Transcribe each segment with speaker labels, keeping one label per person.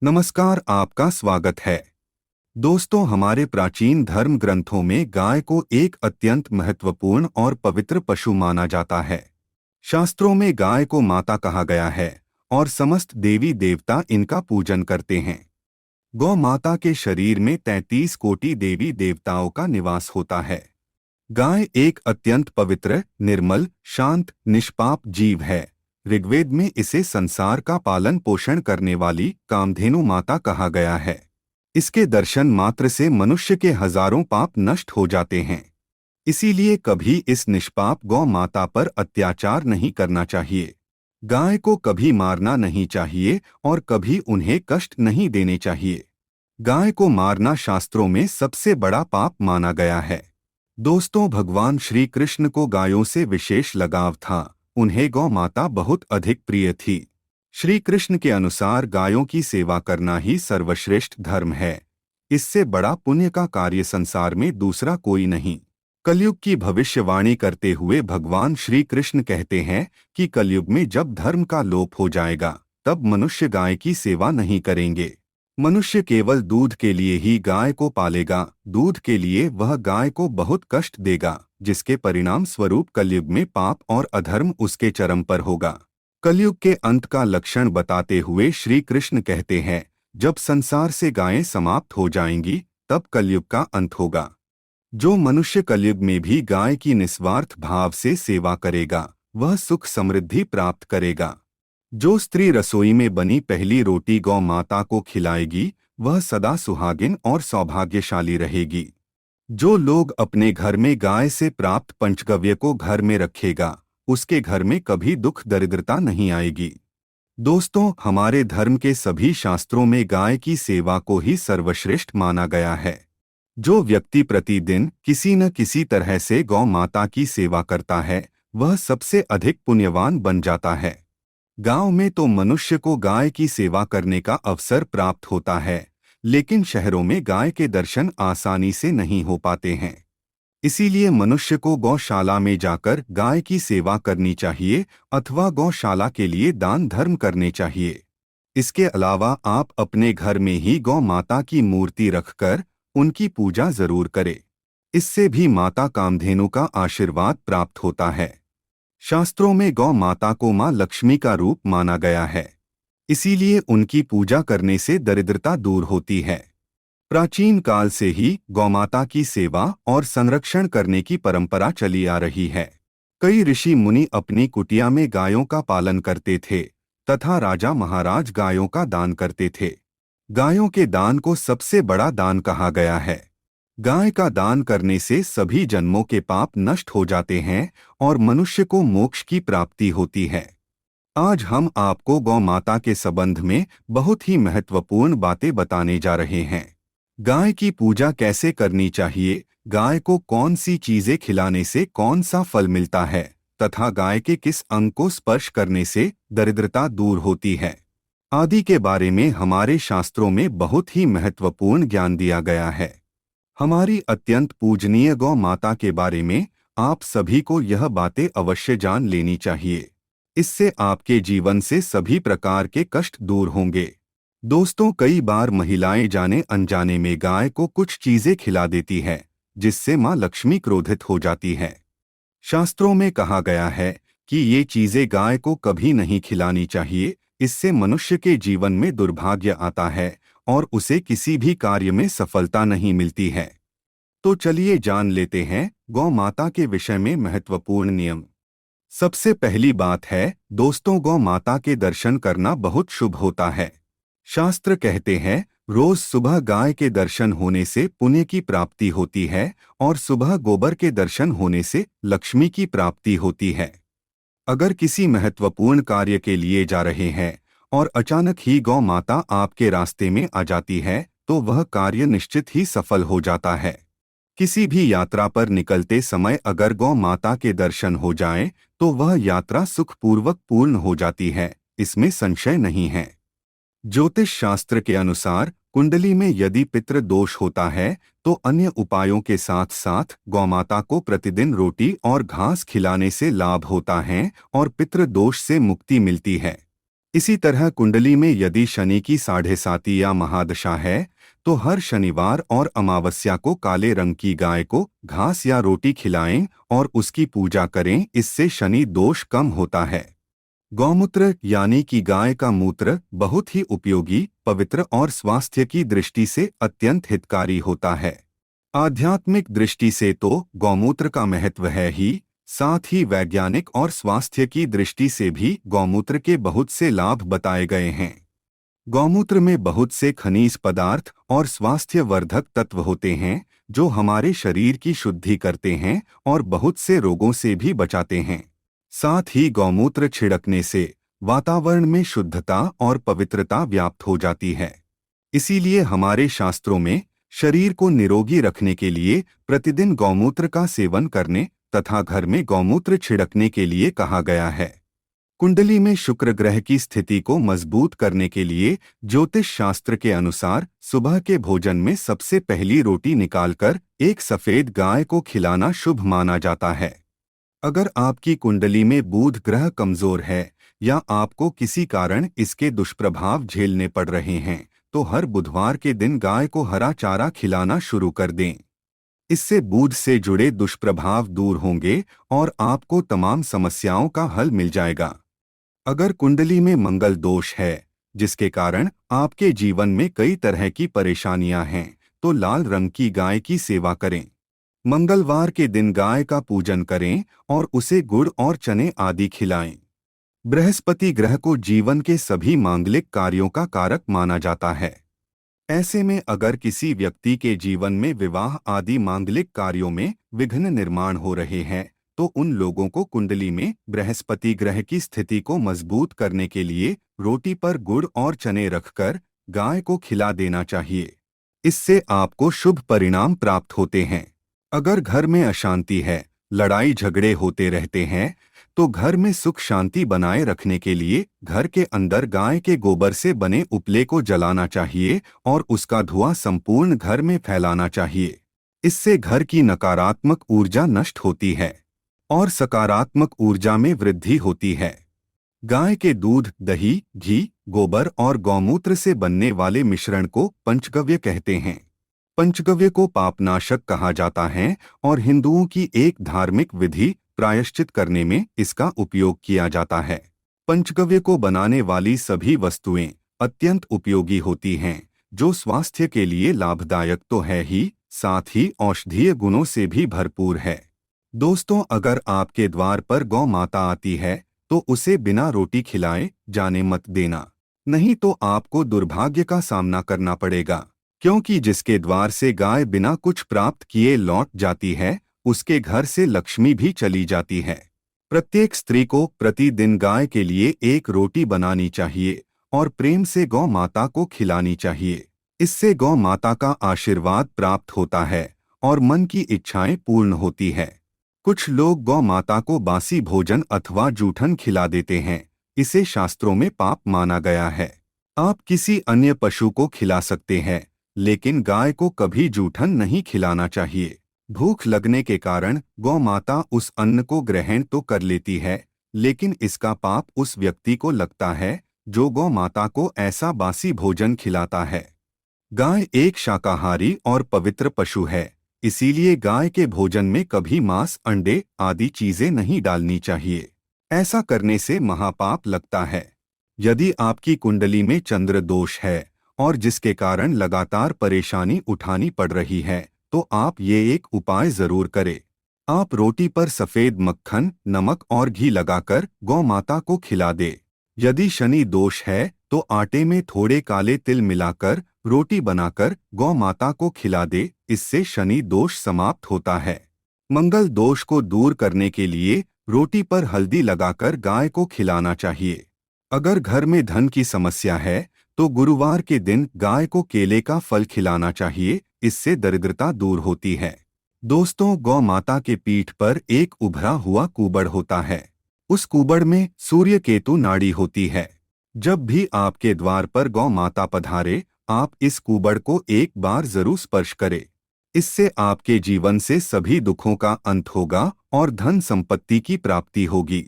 Speaker 1: नमस्कार, आपका स्वागत है। दोस्तों, हमारे प्राचीन धर्म ग्रंथों में गाय को एक अत्यंत महत्वपूर्ण और पवित्र पशु माना जाता है। शास्त्रों में गाय को माता कहा गया है और समस्त देवी देवता इनका पूजन करते हैं। गौ माता के शरीर में 33 कोटि देवी देवताओं का निवास होता है। गाय एक अत्यंत पवित्र, निर्मल, शांत, निष्पाप जीव है। ऋग्वेद में इसे संसार का पालन पोषण करने वाली कामधेनु माता कहा गया है। इसके दर्शन मात्र से मनुष्य के हजारों पाप नष्ट हो जाते हैं। इसीलिए कभी इस निष्पाप गौ माता पर अत्याचार नहीं करना चाहिए। गाय को कभी मारना नहीं चाहिए और कभी उन्हें कष्ट नहीं देने चाहिए। गाय को मारना शास्त्रों में सबसे बड़ा पाप माना गया है। दोस्तों, भगवान श्री कृष्ण को गायों से विशेष लगाव था। उन्हें गौ माता बहुत अधिक प्रिय थी। श्री कृष्ण के अनुसार गायों की सेवा करना ही सर्वश्रेष्ठ धर्म है। इससे बड़ा पुण्य का कार्य संसार में दूसरा कोई नहीं। कलयुग की भविष्यवाणी करते हुए भगवान श्री कृष्ण कहते हैं कि कलयुग में जब धर्म का लोप हो जाएगा, तब मनुष्य गाय की सेवा नहीं करेंगे। मनुष्य केवल दूध के लिए ही गाय को पालेगा। दूध के लिए वह गाय को बहुत कष्ट देगा, जिसके परिणाम स्वरूप कलयुग में पाप और अधर्म उसके चरम पर होगा। कलयुग के अंत का लक्षण बताते हुए श्री कृष्ण कहते हैं, जब संसार से गायें समाप्त हो जाएंगी, तब कलयुग का अंत होगा। जो मनुष्य कलयुग में भी गाय की निस्वार्थ भाव से सेवा करेगा, वह सुख समृद्धि प्राप्त करेगा। जो स्त्री रसोई में बनी पहली रोटी गौ माता को खिलाएगी, वह सदा सुहागिन और सौभाग्यशाली रहेगी। जो लोग अपने घर में गाय से प्राप्त पंचगव्य को घर में रखेगा, उसके घर में कभी दुख दरिद्रता नहीं आएगी। दोस्तों, हमारे धर्म के सभी शास्त्रों में गाय की सेवा को ही सर्वश्रेष्ठ माना गया है। जो व्यक्ति प्रतिदिन किसी न किसी तरह से गौ माता की सेवा करता है, वह सबसे अधिक पुण्यवान बन जाता है। गांव में तो मनुष्य को गाय की सेवा करने का अवसर प्राप्त होता है, लेकिन शहरों में गाय के दर्शन आसानी से नहीं हो पाते हैं। इसीलिए मनुष्य को गौशाला में जाकर गाय की सेवा करनी चाहिए अथवा गौशाला के लिए दान धर्म करने चाहिए। इसके अलावा आप अपने घर में ही गौ माता की मूर्ति रखकर उनकी पूजा जरूर करें। इससे भी माता कामधेनु का आशीर्वाद प्राप्त होता है। शास्त्रों में गौ माता को मां लक्ष्मी का रूप माना गया है। इसीलिए उनकी पूजा करने से दरिद्रता दूर होती है। प्राचीन काल से ही गौमाता की सेवा और संरक्षण करने की परंपरा चली आ रही है। कई ऋषि मुनि अपनी कुटिया में गायों का पालन करते थे तथा राजा महाराज गायों का दान करते थे। गायों के दान को सबसे बड़ा दान कहा गया है। गाय का दान करने से सभी जन्मों के पाप नष्ट हो जाते हैं और मनुष्य को मोक्ष की प्राप्ति होती है। आज हम आपको गौ माता के संबंध में बहुत ही महत्वपूर्ण बातें बताने जा रहे हैं। गाय की पूजा कैसे करनी चाहिए, गाय को कौन सी चीजें खिलाने से कौन सा फल मिलता है तथा गाय के किस अंग को स्पर्श करने से दरिद्रता दूर होती है आदि के बारे में हमारे शास्त्रों में बहुत ही महत्वपूर्ण ज्ञान दिया गया है। हमारी अत्यंत पूजनीय गौ माता के बारे में आप सभी को यह बातें अवश्य जान लेनी चाहिए। इससे आपके जीवन से सभी प्रकार के कष्ट दूर होंगे। दोस्तों, कई बार महिलाएं जाने अनजाने में गाय को कुछ चीजें खिला देती है, जिससे मां लक्ष्मी क्रोधित हो जाती है। शास्त्रों में कहा गया है कि ये चीजें गाय को कभी नहीं खिलानी चाहिए। इससे मनुष्य के जीवन में दुर्भाग्य आता है और उसे किसी भी कार्य में सफलता नहीं मिलती है। तो चलिए जान लेते हैं गौ माता के विषय में महत्वपूर्ण नियम। सबसे पहली बात है, दोस्तों, गौ माता के दर्शन करना बहुत शुभ होता है। शास्त्र कहते हैं, रोज सुबह गाय के दर्शन होने से पुण्य की प्राप्ति होती है और सुबह गोबर के दर्शन होने से लक्ष्मी की प्राप्ति होती है। अगर किसी महत्वपूर्ण कार्य के लिए जा रहे हैं और अचानक ही गौ माता आपके रास्ते में आ जाती है, तो वह कार्य निश्चित ही सफल हो जाता है। किसी भी यात्रा पर निकलते समय अगर गौ माता के दर्शन हो जाएं, तो वह यात्रा सुखपूर्वक पूर्ण हो जाती है, इसमें संशय नहीं है। ज्योतिष शास्त्र के अनुसार कुंडली में यदि पितृ दोष होता है, तो अन्य उपायों के साथ साथ गौमाता को प्रतिदिन रोटी और घास खिलाने से लाभ होता है और पितृ दोष से मुक्ति मिलती है। इसी तरह कुंडली में यदि शनि की 7.5 या महादशा है तो हर शनिवार और अमावस्या को काले रंग की गाय को घास या रोटी खिलाएं और उसकी पूजा करें। इससे शनि दोष कम होता है। गौमूत्र यानी कि गाय का मूत्र बहुत ही उपयोगी, पवित्र और स्वास्थ्य की दृष्टि से अत्यंत हितकारी होता है। आध्यात्मिक दृष्टि से तो गौमूत्र का महत्व है ही, साथ ही वैज्ञानिक और स्वास्थ्य की दृष्टि से भी गौमूत्र के बहुत से लाभ बताए गए हैं। गौमूत्र में बहुत से खनिज पदार्थ और स्वास्थ्यवर्धक तत्व होते हैं जो हमारे शरीर की शुद्धि करते हैं और बहुत से रोगों से भी बचाते हैं। साथ ही गौमूत्र छिड़कने से वातावरण में शुद्धता और पवित्रता व्याप्त हो जाती है। इसीलिए हमारे शास्त्रों में शरीर को निरोगी रखने के लिए प्रतिदिन गौमूत्र का सेवन करने तथा घर में गौमूत्र छिड़कने के लिए कहा गया है। कुंडली में शुक्र ग्रह की स्थिति को मजबूत करने के लिए ज्योतिष शास्त्र के अनुसार सुबह के भोजन में सबसे पहली रोटी निकालकर एक सफेद गाय को खिलाना शुभ माना जाता है। अगर आपकी कुंडली में बुध ग्रह कमजोर है या आपको किसी कारण इसके दुष्प्रभाव झेलने पड़ रहे हैं तो हर बुधवार के दिन गाय को हरा चारा खिलाना शुरू कर दें। इससे बुध से जुड़े दुष्प्रभाव दूर होंगे और आपको तमाम समस्याओं का हल मिल जाएगा। अगर कुंडली में मंगल दोष है जिसके कारण आपके जीवन में कई तरह की परेशानियां हैं तो लाल रंग की गाय की सेवा करें। मंगलवार के दिन गाय का पूजन करें और उसे गुड़ और चने आदि खिलाएं। बृहस्पति ग्रह को जीवन के सभी मांगलिक कार्यों का कारक माना जाता है। ऐसे में अगर किसी व्यक्ति के जीवन में विवाह आदि मांगलिक कार्यों में विघ्न निर्माण हो रहे हैं तो उन लोगों को कुंडली में बृहस्पति ग्रह की स्थिति को मजबूत करने के लिए रोटी पर गुड़ और चने रखकर गाय को खिला देना चाहिए। इससे आपको शुभ परिणाम प्राप्त होते हैं। अगर घर में अशांति है, लड़ाई झगड़े होते रहते हैं तो घर में सुख शांति बनाए रखने के लिए घर के अंदर गाय के गोबर से बने उपले को जलाना चाहिए और उसका धुआं संपूर्ण घर में फैलाना चाहिए। इससे घर की नकारात्मक ऊर्जा नष्ट होती है और सकारात्मक ऊर्जा में वृद्धि होती है। गाय के दूध, दही, घी, गोबर और गौमूत्र से बनने वाले मिश्रण को पंचगव्य कहते हैं। पंचगव्य को पापनाशक कहा जाता है और हिंदुओं की एक धार्मिक विधि प्रायश्चित करने में इसका उपयोग किया जाता है। पंचगव्य को बनाने वाली सभी वस्तुएं अत्यंत उपयोगी होती हैं जो स्वास्थ्य के लिए लाभदायक तो है ही, साथ ही औषधीय गुणों से भी भरपूर है। दोस्तों, अगर आपके द्वार पर गौ माता आती है तो उसे बिना रोटी खिलाए जाने मत देना, नहीं तो आपको दुर्भाग्य का सामना करना पड़ेगा, क्योंकि जिसके द्वार से गाय बिना कुछ प्राप्त किए लौट जाती है उसके घर से लक्ष्मी भी चली जाती है। प्रत्येक स्त्री को प्रतिदिन गाय के लिए एक रोटी बनानी चाहिए और प्रेम से गौ माता को खिलानी चाहिए। इससे गौ माता का आशीर्वाद प्राप्त होता है और मन की इच्छाएं पूर्ण होती है। कुछ लोग गौ माता को बासी भोजन अथवा जूठन खिला देते हैं। इसे शास्त्रों में पाप माना गया है। आप किसी अन्य पशु को खिला सकते हैं लेकिन गाय को कभी जूठन नहीं खिलाना चाहिए। भूख लगने के कारण गौ माता उस अन्न को ग्रहण तो कर लेती है लेकिन इसका पाप उस व्यक्ति को लगता है जो गौ माता को ऐसा बासी भोजन खिलाता है। गाय एक शाकाहारी और पवित्र पशु है, इसीलिए गाय के भोजन में कभी मांस, अंडे आदि चीजें नहीं डालनी चाहिए। ऐसा करने से महापाप लगता है। यदि आपकी कुंडली में चंद्र दोष है और जिसके कारण लगातार परेशानी उठानी पड़ रही है तो आप ये एक उपाय जरूर करें। आप रोटी पर सफेद मक्खन, नमक और घी लगाकर गौ माता को खिला दे। यदि शनि दोष है तो आटे में थोड़े काले तिल मिलाकर रोटी बनाकर गौ माता को खिला दे। इससे शनि दोष समाप्त होता है। मंगल दोष को दूर करने के लिए रोटी पर हल्दी लगाकर गाय को खिलाना चाहिए। अगर घर में धन की समस्या है तो गुरुवार के दिन गाय को केले का फल खिलाना चाहिए। इससे दरिद्रता दूर होती है। दोस्तों, गौ माता के पीठ पर एक उभरा हुआ कुबड़ होता है। उस कुबड़ में सूर्य केतु नाड़ी होती है। जब भी आपके द्वार पर गौ माता पधारे, आप इस कुबड़ को एक बार जरूर स्पर्श करें। इससे आपके जीवन से सभी दुखों का अंत होगा और धन संपत्ति की प्राप्ति होगी।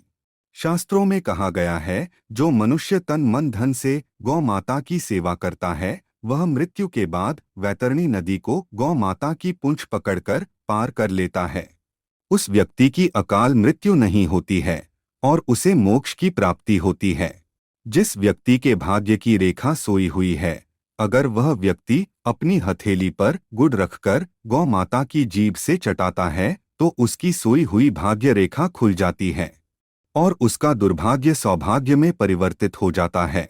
Speaker 1: शास्त्रों में कहा गया है, जो मनुष्य तन मन धन से गौ माता की सेवा करता है, वह मृत्यु के बाद वैतरणी नदी को गौ माता की पूंछ पकड़कर पार कर लेता है। उस व्यक्ति की अकाल मृत्यु नहीं होती है और उसे मोक्ष की प्राप्ति होती है। जिस व्यक्ति के भाग्य की रेखा सोई हुई है, अगर वह व्यक्ति अपनी हथेली पर गुड़ रखकर गौ माता की जीभ से चटाता है तो उसकी सोई हुई भाग्य रेखा खुल जाती है और उसका दुर्भाग्य सौभाग्य में परिवर्तित हो जाता है।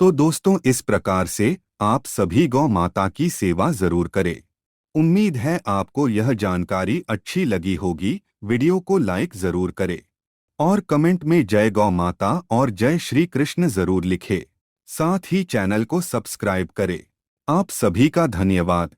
Speaker 1: तो दोस्तों, इस प्रकार से आप सभी गौ माता की सेवा जरूर करें। उम्मीद है आपको यह जानकारी अच्छी लगी होगी। वीडियो को लाइक जरूर करें और कमेंट में जय गौ माता और जय श्री कृष्ण जरूर लिखें। साथ ही चैनल को सब्सक्राइब करें। आप सभी का धन्यवाद।